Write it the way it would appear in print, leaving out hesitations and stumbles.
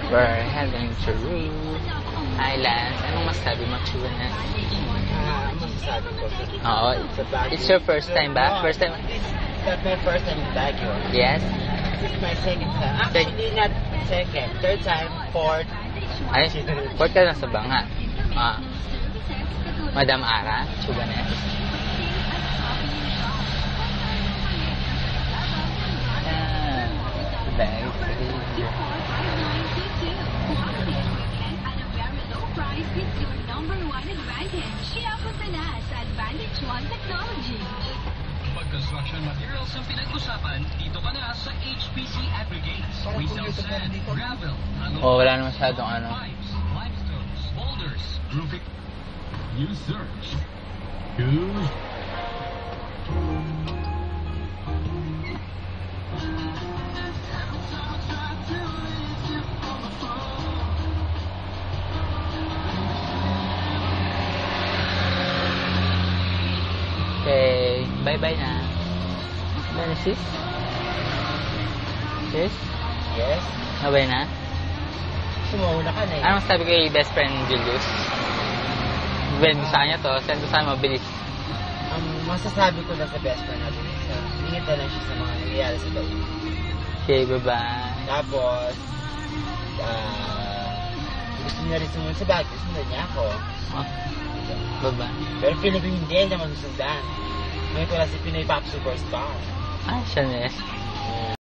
We're heading to Islands. Anong masasabi mo, Chubanes? Masasabi ko. Oo. It's your first time ba? First time? It's my first time in Baguio. Yes? This is my second time. Actually, not second. Third time, fourth. Ay, fourth ka lang sa banga. Madam Ara, Chubanes. Very crazy. It's your number one advantage. Shopper Pinas Advantage One Technology. Pag-construction materials ang pinag-usapan, dito ka na sa HPC Aggregates. We sell sand, gravel, Wala na masyadong ano. pipes, limestones, boulders, roofing. You search. Choose. Okay, bye-bye na. Ano, sis? Sis? Yes? Bye na? Sumuna ka na eh. Anong sabi kay best friend Julius? Ben, sa kanya to. Send ko saan mabilis. Ang masasabi ko lang sa best friend natin is ingit na lang siya sa mga nangyayari sa loob. Okay, bye-bye. Tapos, gusto niya rin sumunod sa Baguio, sundan niya ako. Oh, bye-bye. Pero feeling ko hindi niya masusundan. Ngayon wala si Pinoy Pop Superstar. Ah, siya na.